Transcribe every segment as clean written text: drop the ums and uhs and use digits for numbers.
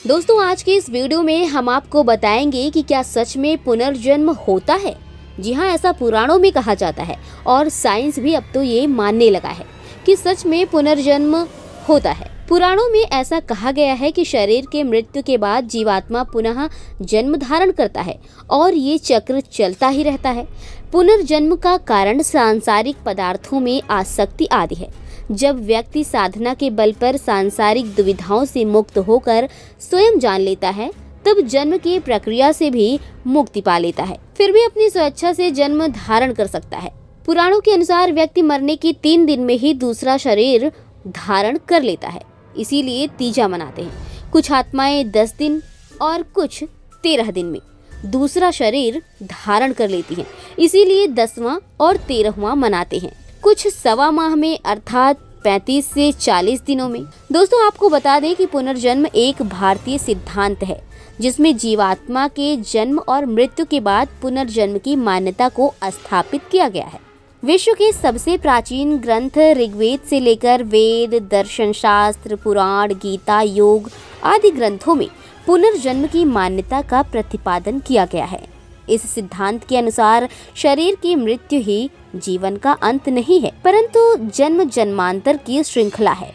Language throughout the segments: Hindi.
दोस्तों, आज के इस वीडियो में हम आपको बताएंगे कि क्या सच में पुनर्जन्म होता है। जी हाँ, ऐसा पुराणों में कहा जाता है और साइंस भी अब तो ये मानने लगा है कि सच में पुनर्जन्म होता है। पुराणों में ऐसा कहा गया है कि शरीर के मृत्यु के बाद जीवात्मा पुनः जन्म धारण करता है और ये चक्र चलता ही रहता है। पुनर्जन्म का कारण सांसारिक पदार्थों में आसक्ति आदि है। जब व्यक्ति साधना के बल पर सांसारिक दुविधाओं से मुक्त होकर स्वयं जान लेता है, तब जन्म की प्रक्रिया से भी मुक्ति पा लेता है। फिर भी अपनी स्वेच्छा से जन्म धारण कर सकता है। पुराणों के अनुसार व्यक्ति मरने के 3 दिन में ही दूसरा शरीर धारण कर लेता है, इसीलिए तीजा मनाते हैं। कुछ आत्माएं 10 दिन और कुछ 13 दिन में दूसरा शरीर धारण कर लेती हैं, इसीलिए 10वां और 13वां मनाते हैं। कुछ सवा माह में अर्थात 35 से 40 दिनों में। दोस्तों, आपको बता दें कि पुनर्जन्म एक भारतीय सिद्धांत है जिसमें जीवात्मा के जन्म और मृत्यु के बाद पुनर्जन्म की मान्यता को स्थापित किया गया है। विश्व के सबसे प्राचीन ग्रंथ ऋग्वेद से लेकर वेद, दर्शन शास्त्र, पुराण, गीता, योग आदि ग्रंथों में पुनर्जन्म की मान्यता का प्रतिपादन किया गया है। इस सिद्धांत के अनुसार शरीर की मृत्यु ही जीवन का अंत नहीं है, परंतु जन्म जन्मांतर की श्रृंखला है।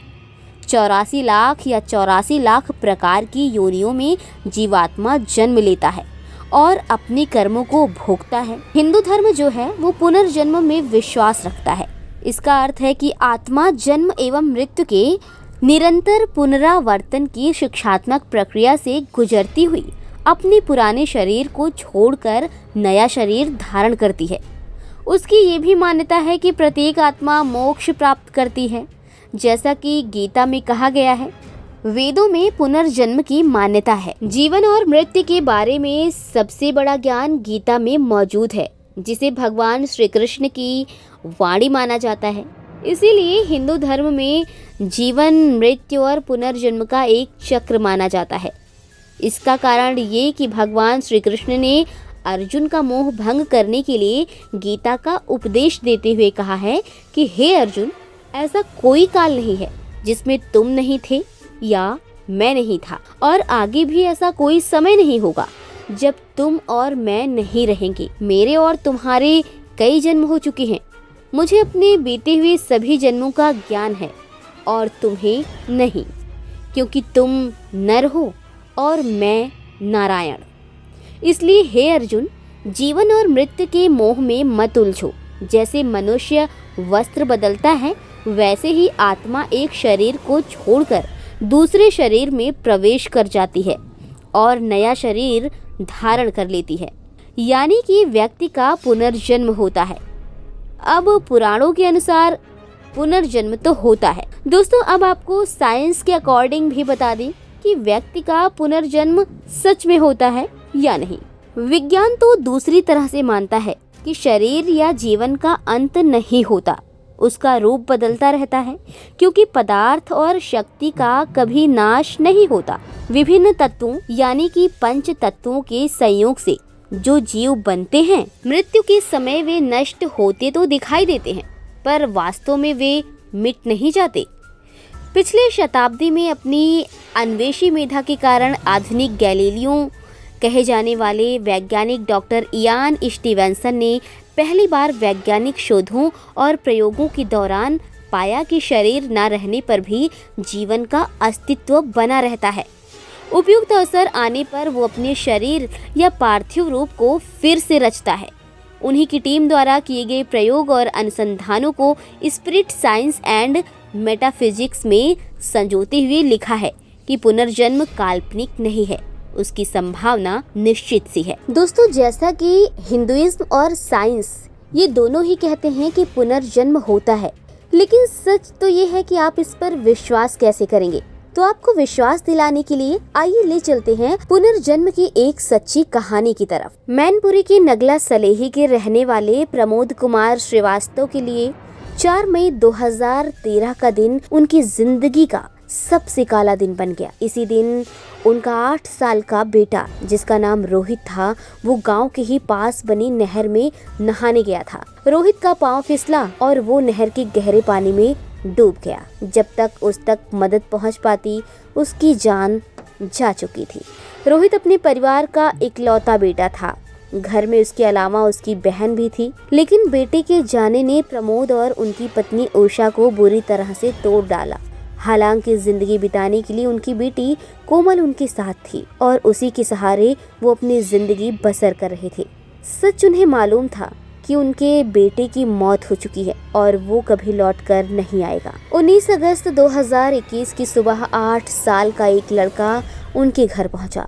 84 लाख या 84 लाख प्रकार की योनियों में जीवात्मा जन्म लेता है और अपने कर्मों को भोगता है। हिंदू धर्म जो है वो पुनर्जन्म में विश्वास रखता है। इसका अर्थ है कि आत्मा जन्म एवं मृत्यु के निरंतर पुनरावर्तन की शिक्षात्मक प्रक्रिया से गुजरती हुई अपने पुराने शरीर को छोड़कर नया शरीर धारण करती है। उसकी ये भी मान्यता है कि प्रत्येक आत्मा मोक्ष प्राप्त करती है, जैसा कि गीता में कहा गया है। वेदों में पुनर्जन्म की मान्यता है। जीवन और मृत्यु के बारे में सबसे बड़ा ज्ञान गीता में मौजूद है, जिसे भगवान श्री कृष्ण की वाणी माना जाता है। इसीलिए हिंदू धर्म में जीवन, मृत्यु और पुनर्जन्म का एक चक्र माना जाता है। इसका कारण ये कि भगवान श्री कृष्ण ने अर्जुन का मोह भंग करने के लिए गीता का उपदेश देते हुए कहा है कि हे अर्जुन, ऐसा कोई काल नहीं है जिसमें तुम नहीं थे या मैं नहीं था, और आगे भी ऐसा कोई समय नहीं होगा जब तुम और मैं नहीं रहेंगे। मेरे और तुम्हारे कई जन्म हो चुके हैं। मुझे अपने बीते हुए सभी जन्मों का ज्ञान है और तुम्हें नहीं, क्योंकि तुम नर हो और मैं नारायण। इसलिए हे अर्जुन, जीवन और मृत्यु के मोह में मत उलझो। जैसे मनुष्य वस्त्र बदलता है, वैसे ही आत्मा एक शरीर को छोड़कर दूसरे शरीर में प्रवेश कर जाती है और नया शरीर धारण कर लेती है, यानी कि व्यक्ति का पुनर्जन्म होता है। अब पुराणों के अनुसार पुनर्जन्म तो होता है। दोस्तों, अब आपको साइंस के अकॉर्डिंग भी बता दें कि व्यक्ति का पुनर्जन्म सच में होता है या नहीं। विज्ञान तो दूसरी तरह से मानता है कि शरीर या जीवन का अंत नहीं होता, उसका रूप बदलता रहता है, क्योंकि पदार्थ और शक्ति का कभी नाश नहीं होता। विभिन्न तत्वों यानी कि पंच तत्वों के संयोग से जो जीव बनते हैं, मृत्यु के समय वे नष्ट होते तो दिखाई देते हैं, पर वास्तव में वे मिट नहीं जाते। पिछले शताब्दी में अपनी अन्वेषी मेधा के कारण आधुनिक गैलीलियो कहे जाने वाले वैज्ञानिक डॉक्टर इयान स्टीवेंसन ने पहली बार वैज्ञानिक शोधों और प्रयोगों के दौरान पाया कि शरीर न रहने पर भी जीवन का अस्तित्व बना रहता है। उपयुक्त अवसर आने पर वो अपने शरीर या पार्थिव रूप को फिर से रचता है। उन्हीं की टीम द्वारा किए गए प्रयोग और अनुसंधानों को स्पिरिट साइंस एंड मेटाफिजिक्स में संजोते हुए लिखा है कि पुनर्जन्म काल्पनिक नहीं है, उसकी संभावना निश्चित सी है। दोस्तों, जैसा कि हिंदुइज्म और साइंस ये दोनों ही कहते हैं कि पुनर्जन्म होता है, लेकिन सच तो ये है कि आप इस पर विश्वास कैसे करेंगे। तो आपको विश्वास दिलाने के लिए आइए ले चलते हैं पुनर्जन्म की एक सच्ची कहानी की तरफ। मैनपुरी के नगला सलेही के रहने वाले प्रमोद कुमार श्रीवास्तव के लिए 4 मई 2013 का दिन उनकी जिंदगी का सबसे काला दिन बन गया। इसी दिन उनका 8 साल का बेटा, जिसका नाम रोहित था, वो गांव के ही पास बनी नहर में नहाने गया था। रोहित का पांव फिसला और वो नहर के गहरे पानी में डूब गया। जब तक उस तक मदद पहुंच पाती, उसकी जान जा चुकी थी। रोहित अपने परिवार का इकलौता बेटा था। घर में उसके अलावा उसकी बहन भी थी, लेकिन बेटे के जाने ने प्रमोद और उनकी पत्नी उषा को बुरी तरह से तोड़ डाला। हालांकि जिंदगी बिताने के लिए उनकी बेटी कोमल उनके साथ थी और उसी के सहारे वो अपनी जिंदगी बसर कर रहे थे। सच उन्हें मालूम था कि उनके बेटे की मौत हो चुकी है और वो कभी लौट कर नहीं आएगा। 19 अगस्त 2021 की सुबह 8 साल का एक लड़का उनके घर पहुंचा।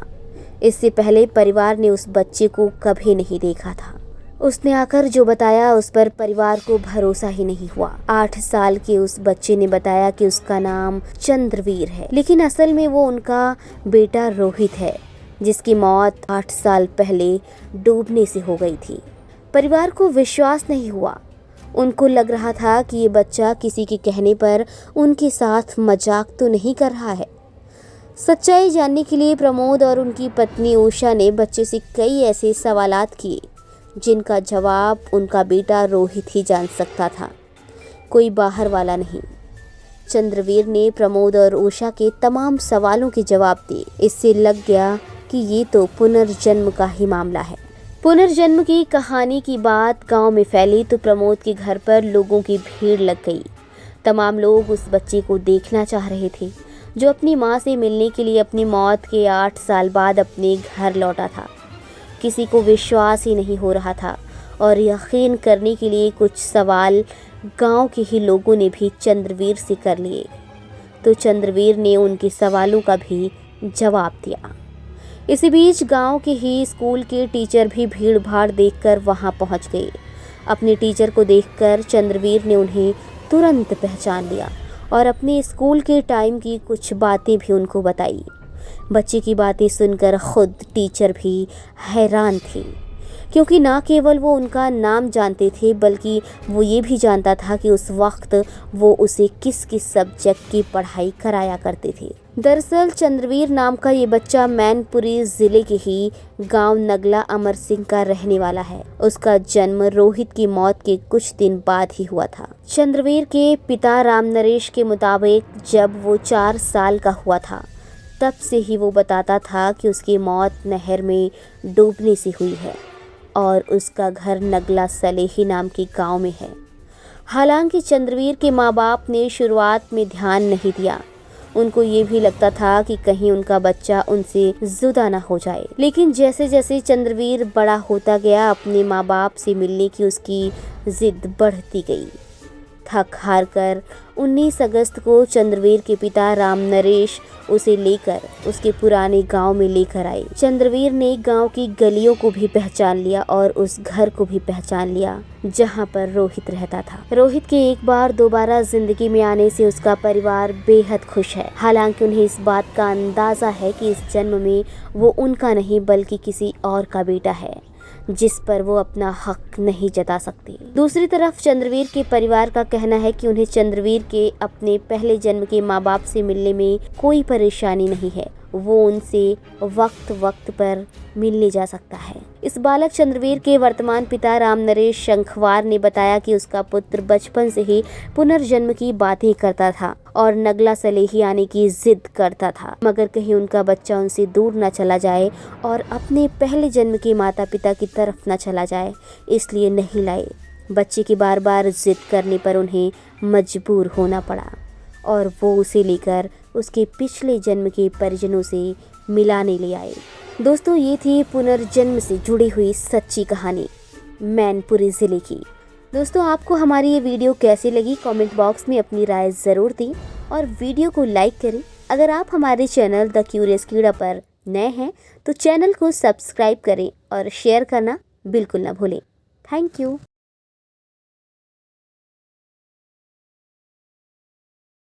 इससे पहले परिवार ने उस बच्चे को कभी नहीं देखा था। उसने आकर जो बताया उस पर परिवार को भरोसा ही नहीं हुआ। 8 साल के उस बच्चे ने बताया कि उसका नाम चंद्रवीर है, लेकिन असल में वो उनका बेटा रोहित है, जिसकी मौत 8 साल पहले डूबने से हो गई थी। परिवार को विश्वास नहीं हुआ। उनको लग रहा था कि ये बच्चा किसी के कहने पर उनके साथ मजाक तो नहीं कर रहा है। सच्चाई जानने के लिए प्रमोद और उनकी पत्नी उषा ने बच्चे से कई ऐसे सवालात किए जिनका जवाब उनका बेटा रोहित ही जान सकता था, कोई बाहर वाला नहीं। चंद्रवीर ने प्रमोद और उषा के तमाम सवालों के जवाब दिए। इससे लग गया कि ये तो पुनर्जन्म का ही मामला है। पुनर्जन्म की कहानी की बात गांव में फैली तो प्रमोद के घर पर लोगों की भीड़ लग गई। तमाम लोग उस बच्चे को देखना चाह रहे थे जो अपनी मां से मिलने के लिए अपनी मौत के 8 साल बाद अपने घर लौटा था। किसी को विश्वास ही नहीं हो रहा था और यकीन करने के लिए कुछ सवाल गांव के ही लोगों ने भी चंद्रवीर से कर लिए, तो चंद्रवीर ने उनके सवालों का भी जवाब दिया। इसी बीच गांव के ही स्कूल के टीचर भी भीड़ भाड़ देखकर वहां पहुंच गए। अपने टीचर को देखकर चंद्रवीर ने उन्हें तुरंत पहचान लिया और अपने स्कूल के टाइम की कुछ बातें भी उनको बताई। बच्चे की बातें सुनकर खुद टीचर भी हैरान थे, क्योंकि ना केवल वो उनका नाम जानते थे बल्कि वो ये भी जानता था कि उस वक्त वो उसे किस किस सब्जेक्ट की पढ़ाई कराया करते थे। दरअसल चंद्रवीर नाम का ये बच्चा मैनपुरी ज़िले के ही गांव नगला अमर सिंह का रहने वाला है। उसका जन्म रोहित की मौत के कुछ दिन बाद ही हुआ था। चंद्रवीर के पिता राम नरेश के मुताबिक जब वो 4 साल का हुआ था तब से ही वो बताता था कि उसकी मौत नहर में डूबने से हुई है और उसका घर नगला सलेही नाम के गांव में है। हालांकि चंद्रवीर के माँ बाप ने शुरुआत में ध्यान नहीं दिया। उनको ये भी लगता था कि कहीं उनका बच्चा उनसे जुदा ना हो जाए, लेकिन जैसे जैसे चंद्रवीर बड़ा होता गया अपने माँ बाप से मिलने की उसकी जिद बढ़ती गई। थक हार कर 19 अगस्त को चंद्रवीर के पिता राम नरेश उसे लेकर उसके पुराने गांव में लेकर आए। चंद्रवीर ने गांव की गलियों को भी पहचान लिया और उस घर को भी पहचान लिया जहां पर रोहित रहता था। रोहित के एक बार दोबारा जिंदगी में आने से उसका परिवार बेहद खुश है। हालांकि उन्हें इस बात का अंदाजा है कि इस जन्म में वो उनका नहीं बल्कि किसी और का बेटा है, जिस पर वो अपना हक नहीं जता सकती। दूसरी तरफ चंद्रवीर के परिवार का कहना है कि उन्हें चंद्रवीर के अपने पहले जन्म के माँ बाप से मिलने में कोई परेशानी नहीं है। वो उनसे वक्त वक्त पर मिलने जा सकता है। इस बालक चंद्रवीर के वर्तमान पिता राम नरेश शंखवार ने बताया कि उसका पुत्र बचपन से ही पुनर्जन्म की बातें करता था और नगला सलेही आने की जिद करता था, मगर कहीं उनका बच्चा उनसे दूर न चला जाए और अपने पहले जन्म के माता पिता की तरफ न चला जाए, इसलिए नहीं लाए। बच्चे की बार बार जिद करने पर उन्हें मजबूर होना पड़ा और वो उसे लेकर उसके पिछले जन्म के परिजनों से मिलाने ले आए। दोस्तों, ये थी पुनर्जन्म से जुड़ी हुई सच्ची कहानी मैनपुरी ज़िले की। दोस्तों, आपको हमारी ये वीडियो कैसी लगी कमेंट बॉक्स में अपनी राय ज़रूर दें और वीडियो को लाइक करें। अगर आप हमारे चैनल द क्यूरियस कीड़ा पर नए हैं तो चैनल को सब्सक्राइब करें और शेयर करना बिल्कुल ना भूलें। Thank you.